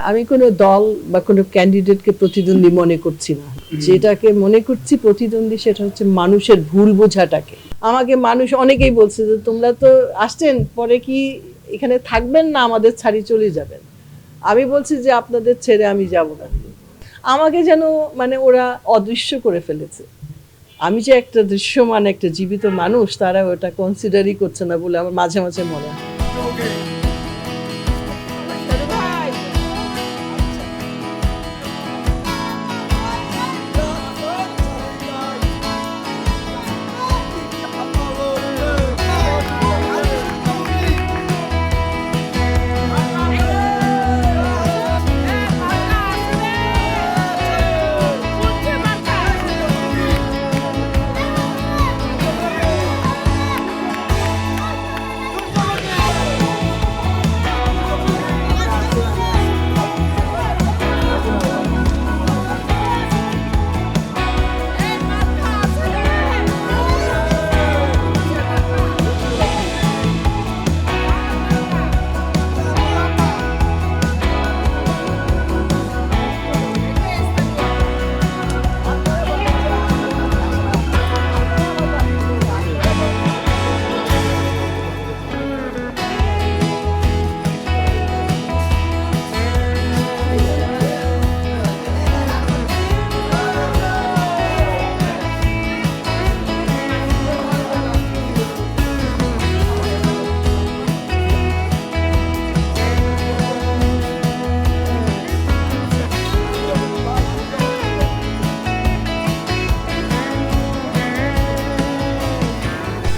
আমি কোনো দল বা কোনো ক্যান্ডিডেটকে প্রতিদ্বন্দ্বী মনে করছি না। যেটাকে মনে করছি প্রতিদ্বন্দ্বী সেটা হচ্ছে মানুষের ভুল বোঝাটাকে। আমাকে মানুষ অনেকেই বলছে যে তোমরা তো আসছেন, পরে কি এখানে থাকবেন না আমাদের ছাড়ি চলে যাবেন। আমি বলছি যে আপনাদের ছেড়ে আমি যাব না। আমাকে যেন মানে ওরা অদৃশ্য করে ফেলেছে। আমি যে একটা দৃশ্যমান একটা জীবিত মানুষ, তারা ওটা কনসিডারই করছে না বলে আমার মাঝে মাঝে মনে হয়।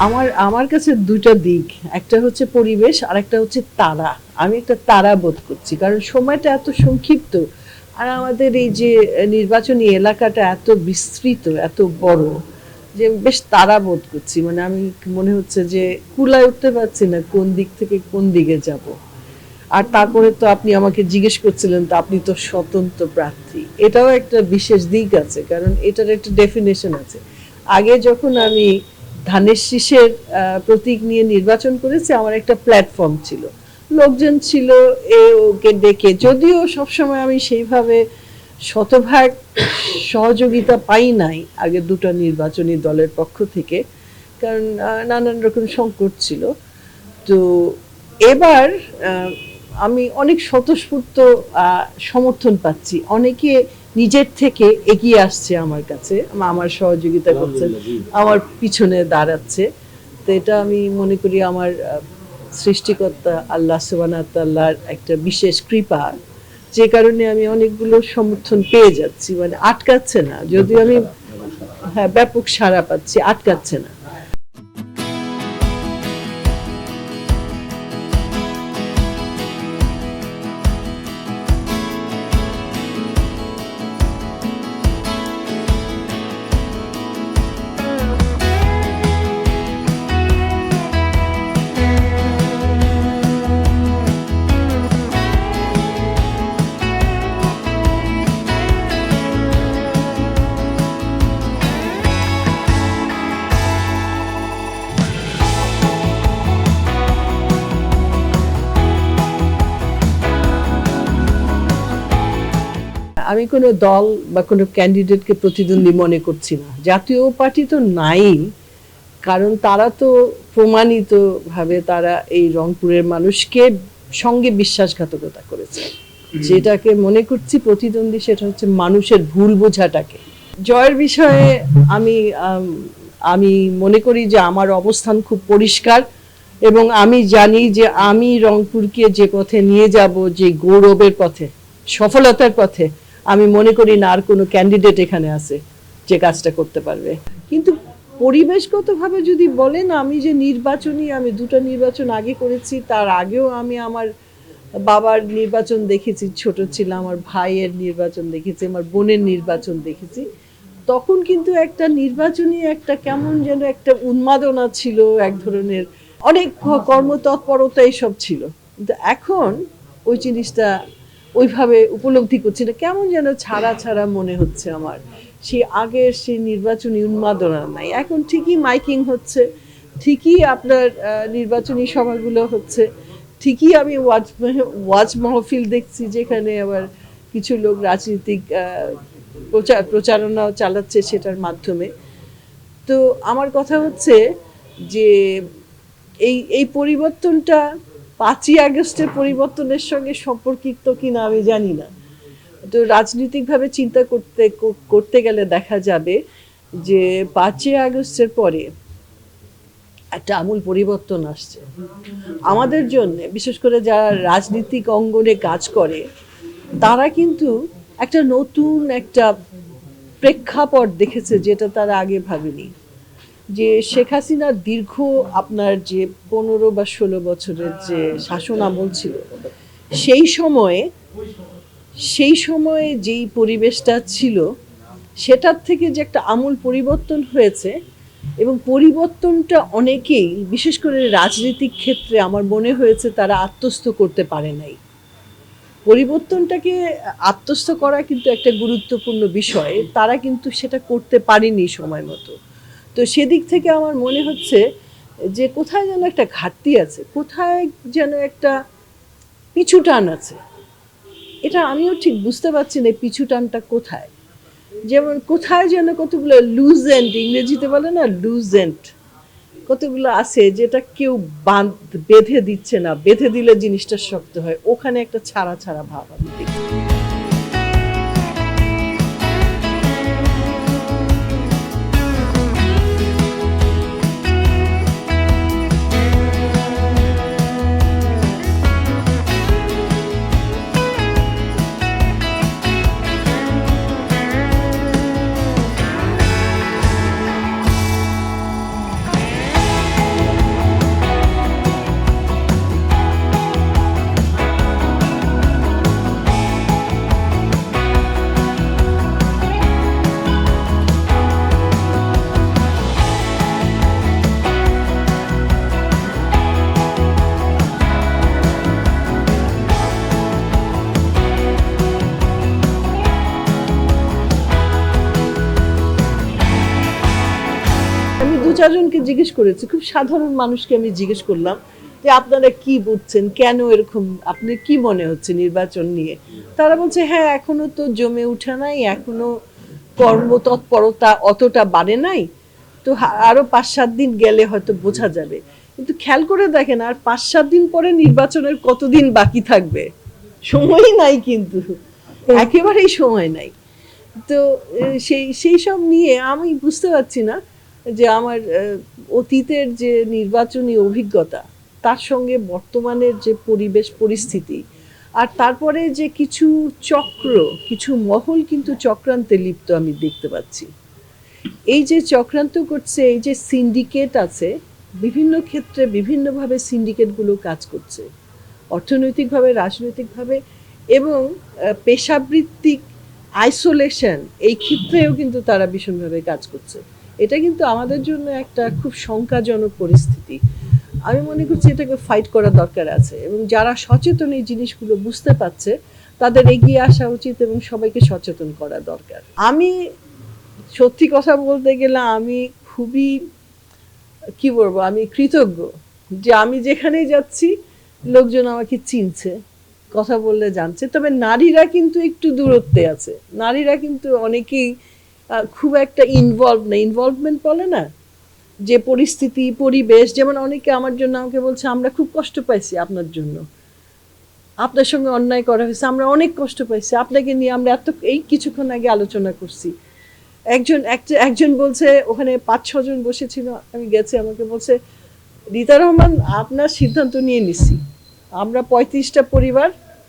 আমার আমার কাছে দুটো দিক, একটা হচ্ছে পরিবেশ আর একটা হচ্ছে তারা। আমি একটা তারা বোধ করছি, কারণ সময়টা এত সংক্ষিপ্ত আর আমাদের এই যে নির্বাচনী এলাকাটা এত বিস্তৃত, এত বড়, যে বেশ তারা বোধ করছি। মানে আমি মনে হচ্ছে যে কুলায় উঠতে পারছি না কোন দিক থেকে কোন দিকে যাব। আর তারপরে তো আপনি আমাকে জিজ্ঞেস করছিলেন তো আপনি তো স্বতন্ত্র প্রার্থী, এটাও একটা বিশেষ দিক আছে, কারণ এটার একটা ডেফিনেশন আছে। আগে যখন আমি ধানের শীষের প্রতীক নিয়ে নির্বাচন করেছি, আমার একটা প্ল্যাটফর্ম ছিল, লোকজন ছিল ওকে ডেকে, যদিও সবসময় আমি সেইভাবে শতভাগ সহযোগিতা পাই নাই আগে দুটো নির্বাচনী দলের পক্ষ থেকে, কারণ নানান রকম সংকট ছিল। তো এবার আমি অনেক স্বতঃস্ফূর্ত সমর্থন পাচ্ছি, অনেকে নিজের থেকে এগিয়ে আসছে আমার কাছে, আমার সহযোগিতা করছে, আমার পিছনে দাঁড়াচ্ছে। তো এটা আমি মনে করি আমার সৃষ্টিকর্তা আল্লাহ সুবহানাহু ওয়া তাআলার একটা বিশেষ কৃপা, যে কারণে আমি অনেকগুলো সমর্থন পেয়ে যাচ্ছি। মানে আটকাচ্ছে না, যদিও আমি ব্যাপক সাড়া পাচ্ছি, আটকাচ্ছে না। আমি কোনো দল বা কোনো ক্যান্ডিডেটকে প্রতিদ্বন্দ্বী মনে করছি না। জাতীয় পার্টি তো নাই, কারণ তারা তো প্রমাণিতভাবে তারা এই রংপুরের মানুষকে সঙ্গে বিশ্বাসঘাতকতা করেছে। যেটাকে মনে করছি প্রতিদ্বন্দ্বী সেটা হচ্ছে মানুষের ভুল বোঝাটাকে। জয়ের বিষয়ে আমি আমি মনে করি যে আমার অবস্থান খুব পরিষ্কার, এবং আমি জানি যে আমি রংপুরকে যে পথে নিয়ে যাব, যে গৌরবের পথে, সফলতার পথে, আমি মনে করি না আর কোনো ক্যান্ডিডেট এখানে আছে যে কাজটা করতে পারবে। কিন্তু পরিবেশগতভাবে যদি বলেন, আমি যে আমি দুটো নির্বাচন আগে করেছি, তার আগেও আমি আমার বাবার নির্বাচন দেখেছি, ছোট ছিলাম, আমার ভাইয়ের নির্বাচন দেখেছি, আমার বোনের নির্বাচন দেখেছি। তখন কিন্তু একটা নির্বাচনী একটা কেমন যেন একটা উন্মাদনা ছিল, এক ধরনের অনেক কর্মতৎপরতা এইসব ছিল। কিন্তু এখন ওই জিনিসটা ওইভাবে উপলব্ধি করছি না, কেমন যেন ছাড়া ছাড়া মনে হচ্ছে আমার। সেই আগের সেই নির্বাচনী উন্মাদনা নাই। এখন ঠিকই মাইকিং হচ্ছে, ঠিকই আপনার নির্বাচনী সভাগুলো হচ্ছে, ঠিকই আমি ওয়াজ মাহফিল দেখছি, যেখানে আবার কিছু লোক রাজনীতিক প্রচারণাও চালাচ্ছে সেটার মাধ্যমে। তো আমার কথা হচ্ছে যে এই এই পরিবর্তনটা 5ই আগস্টের পরিবর্তনের সঙ্গে সম্পর্কিত কিনা আমি জানি না। তো রাজনৈতিকভাবে চিন্তা করতে গেলে দেখা যাবে যে 5ই আগস্টের পরে একটা আমূল পরিবর্তন আসছে আমাদের জন্য, বিশেষ করে যারা রাজনীতিক অঙ্গনে কাজ করে তারা কিন্তু একটা নতুন একটা প্রেক্ষাপট দেখেছে যেটা তারা আগে ভাবেনি। যে শেখ হাসিনার দীর্ঘ আপনার যে 15 বা 16 বছরের যে শাসন আমল ছিল, সেই সময়ে যেই পরিবেশটা ছিল সেটার থেকে যে একটা আমূল পরিবর্তন হয়েছে, এবং পরিবর্তনটা অনেকেই বিশেষ করে রাজনৈতিক ক্ষেত্রে আমার মনে হয়েছে তারা আত্মস্থ করতে পারে নাই। পরিবর্তনটাকে আত্মস্থ করা কিন্তু একটা গুরুত্বপূর্ণ বিষয়, তারা কিন্তু সেটা করতে পারেনি সময় মতো। তো সেদিক থেকে আমার মনে হচ্ছে যে কোথায় যেন একটা ঘাটতি আছে, কোথায় যেন একটা পিছু টান আছে। এটা আমিও ঠিক বুঝতে পারছি না পিছু টানটা কোথায়। যেমন কোথায় যেন কতগুলো লুজ এন্ড, ইংরেজিতে বলে না লুজ এন্ড, কতগুলো আছে যেটা কেউ বেঁধে দিচ্ছে না, বেঁধে দিলে জিনিসটা শক্ত হয়, ওখানে একটা ছাড়া ছাড়া ভাব আমি দেখি। আমি 2-4 জনকে জিজ্ঞেস করেছি, খুব সাধারণ মানুষকে আমি জিজ্ঞেস করলাম যে আপনারা কি বুঝছেন, কেন এরকম, আপনার কি মনে হচ্ছে নির্বাচন নিয়ে। তারা বলছে হ্যাঁ এখনো তো জমে উঠে নাই, এখনো কর্মতৎপরতা অতটা বাড়ে নাই, তো আরো 5-7 দিন গেলে হয়তো বোঝা যাবে। কিন্তু খেয়াল করে দেখেন আর 5-7 দিন পরে নির্বাচনের কতদিন বাকি থাকবে, সময় নাই, কিন্তু একেবারেই সময় নাই। তো সেই সব নিয়ে আমি বুঝতে পারছি না যে আমার অতীতের যে নির্বাচনী অভিজ্ঞতা তার সঙ্গে বর্তমানের যে পরিবেশ পরিস্থিতি, আর তারপরে যে কিছু চক্র, কিছু মহল কিন্তু চক্রান্তে লিপ্ত আমি দেখতে পাচ্ছি। এই যে চক্রান্ত করছে, এই যে সিন্ডিকেট আছে, বিভিন্ন ক্ষেত্রে বিভিন্নভাবে সিন্ডিকেটগুলো কাজ করছে, অর্থনৈতিকভাবে, রাজনৈতিকভাবে, এবং পেশাবৃত্তিক আইসোলেশন এই ক্ষেত্রেও কিন্তু তারা ভীষণভাবে কাজ করছে। এটা কিন্তু আমাদের জন্য একটা খুব শঙ্কাজনক পরিস্থিতি। আমি মনে করছি এটাকে ফাইট করা দরকার আছে, এবং যারা সচেতন এই জিনিসগুলো বুঝতে পারছে তাদের এগিয়ে আসা উচিত এবং সবাইকে সচেতন করা দরকার। আমি সত্যি কথা বলতে গেলে আমি খুবই, কি বলবো, আমি কৃতজ্ঞ যে আমি যেখানেই যাচ্ছি লোকজন আমাকে চিনছে, কথা বললে জানছে। তবে নারীরা কিন্তু একটু দূরত্বে আছে, নারীরা কিন্তু অনেকেই খুব একটা ইনভলভমেন্ট বলে না, যে পরিস্থিতি পরিবেশ, যেমন অনেকে আমার জন্য আমাকে বলছে আমরা খুব কষ্ট পাইছি আপনার জন্য, আপনার সঙ্গে অন্যায় করা হয়েছে, আমরা অনেক কষ্ট পাইছি আপনাকে নিয়ে, আমরা এত এই কিছুক্ষণ আগে আলোচনা করছি। একজন বলছে, ওখানে 5-6 জন বসেছিল, আমি গেছি, আমাকে বলছে রিতা রহমান আপনার সিদ্ধান্ত নিয়ে নিছি, আমরা 35টা পরিবার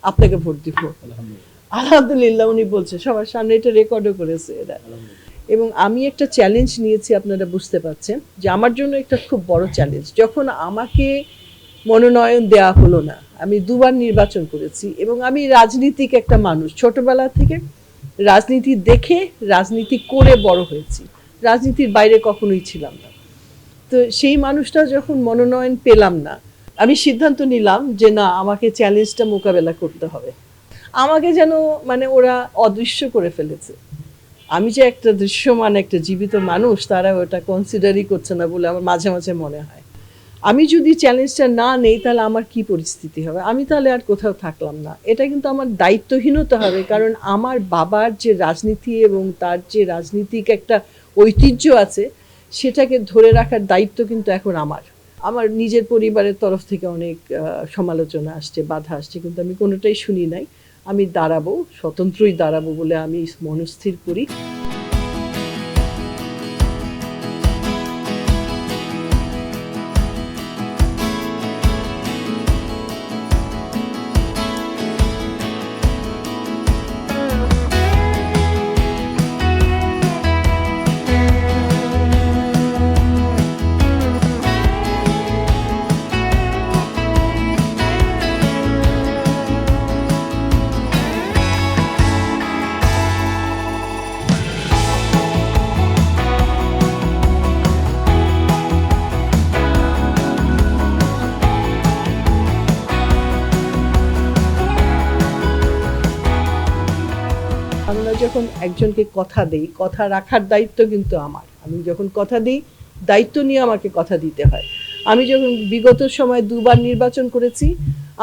আপনাকে ভোট দিব। আলহামদুলিল্লাহ উনি বলছে, সবার সামনে, এটা রেকর্ডও করেছে এরা। এবং আমি একটা চ্যালেঞ্জ নিয়েছি, আপনারা বুঝতে পারছেন যে আমার জন্য একটা খুব বড় চ্যালেঞ্জ। যখন আমাকে মনোনয়ন দেওয়া হলো না, আমি 2বার নির্বাচন করেছি, এবং আমি রাজনীতিক একটা মানুষ, ছোটবেলা থেকে রাজনীতি দেখে রাজনীতি করে বড় হয়েছি, রাজনীতির বাইরে কখনোই ছিলাম না। তো সেই মানুষটা যখন মনোনয়ন পেলাম না, আমি সিদ্ধান্ত নিলাম যে না, আমাকে চ্যালেঞ্জটা মোকাবেলা করতে হবে। আমাকে যেন মানে ওরা অদৃশ্য করে ফেলেছে, আমি যে একটা দৃশ্যমান একটা জীবিত মানুষ তারা ওটা কনসিডারই করছে না বলে আমার মাঝে মাঝে মনে হয়। আমি যদি চ্যালেঞ্জটা না নেই তাহলে আমার কি পরিস্থিতি হবে, আমি তাহলে আর কোথাও থাকলাম না। এটা কিন্তু আমার দায়িত্বহীনতা হবে, কারণ আমার বাবার যে রাজনীতি এবং তার যে রাজনীতিক একটা ঐতিহ্য আছে সেটাকে ধরে রাখার দায়িত্ব কিন্তু এখন আমার। আমার নিজের পরিবারের তরফ থেকে অনেক সমালোচনা আসছে, বাধা আসছে, কিন্তু আমি কোনোটাই শুনি নাই। আমি দাঁড়াবো, স্বতন্ত্রই দাঁড়াবো বলে আমি মনস্থির করি। আমরা যখন একজনকে কথা দেই, কথা রাখার দায়িত্ব কিন্তু আমার। আমি যখন কথা দিই, দায়িত্ব নিয়ে আমাকে কথা দিতে হয়। আমি যখন বিগত সময় 2বার নির্বাচন করেছি,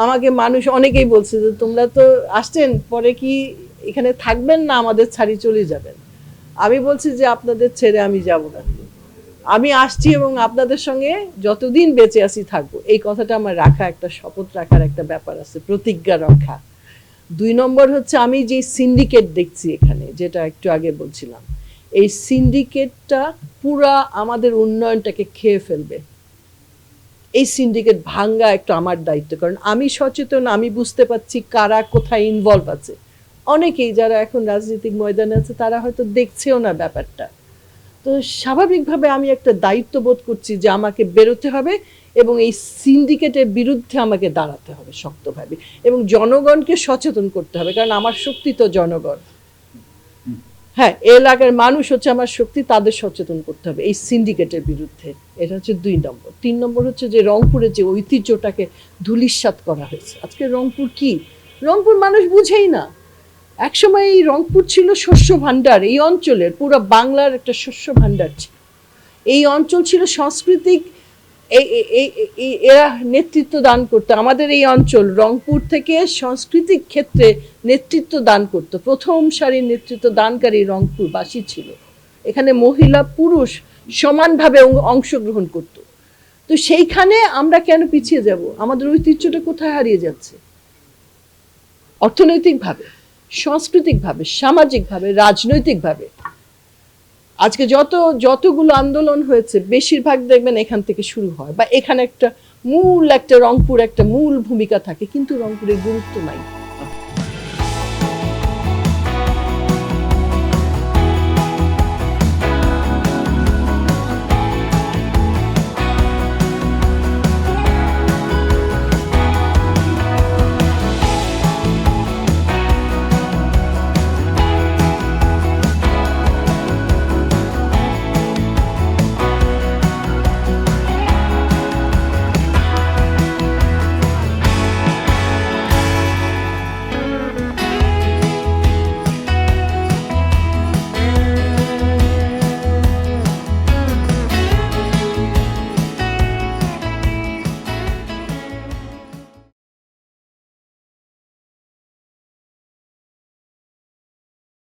আমাকে মানুষ অনেকেই বলছে যে তোমরা তো আসছেন, পরে কি এখানে থাকবেন না আমাদের ছাড়ি চলে যাবেন। আমি বলছি যে আপনাদের ছেড়ে আমি যাব না, আমি আসছি এবং আপনাদের সঙ্গে যতদিন বেঁচে আছি থাকবো। এই কথাটা আমার রাখা, একটা শপথ রাখার একটা ব্যাপার আছে, প্রতিজ্ঞা রক্ষা। 2 নম্বর হচ্ছে আমি যে সিন্ডিকেট দেখছি এখানে, যেটা একটু আগে বলছিলাম, এই সিন্ডিকেটটা পুরা আমাদের উন্নয়নটাকে খেয়ে ফেলবে। এই সিন্ডিকেট ভাঙ্গা একটু আমার দায়িত্ব, কারণ আমি সচেতন, আমি বুঝতে পারছি কারা কোথায় ইনভলভ আছে। অনেকেই যারা এখন রাজনৈতিক ময়দানে আছে তারা হয়তো দেখছেও না ব্যাপারটা। তো স্বাভাবিকভাবে আমি একটা দায়িত্ব বোধ করছি যে আমাকে বেরোতে হবে এবং এই সিন্ডিকেটের বিরুদ্ধে আমাকে দাঁড়াতে হবে শক্তভাবে, এবং জনগণকে সচেতন করতে হবে, কারণ আমার শক্তি তো জনগণ। হ্যাঁ, এলাকার মানুষ হচ্ছে আমার শক্তি, তাদের সচেতন করতে হবে এই সিন্ডিকেটের বিরুদ্ধে। এটা হচ্ছে 2 নম্বর। 3 নম্বর হচ্ছে যে রংপুরের যে ঐতিহ্যটাকে ধূলিসাৎ করা হয়েছে। আজকে রংপুর কি, রংপুর মানুষ বুঝেই না। একসময় এই রংপুর ছিল শস্য ভাণ্ডার, এই অঞ্চলের পুরো বাংলার একটা শস্য ভাণ্ডার ছিল। এই অঞ্চল ছিল সাংস্কৃতিক, এরা নেতৃত্ব দান করতো। আমাদের এই অঞ্চল রংপুর থেকে সাংস্কৃতিক ক্ষেত্রে নেতৃত্ব দান করতো। প্রথম সারির নেতৃত্ব দানকারী রংপুরবাসী ছিল। এখানে মহিলা পুরুষ সমানভাবে অংশগ্রহণ করত। তো সেইখানে আমরা কেন পিছিয়ে যাব? আমাদের ঐতিহ্যটা কোথায় হারিয়ে যাচ্ছে? অর্থনৈতিকভাবে, সাংস্কৃতিকভাবে, সামাজিকভাবে, রাজনৈতিকভাবে। আজকে যতগুলো আন্দোলন হয়েছে বেশিরভাগ দেখবেন এখান থেকে শুরু হয়, বা এখানে একটা রংপুর একটা মূল ভূমিকা থাকে, কিন্তু রংপুরের গুরুত্ব নাই।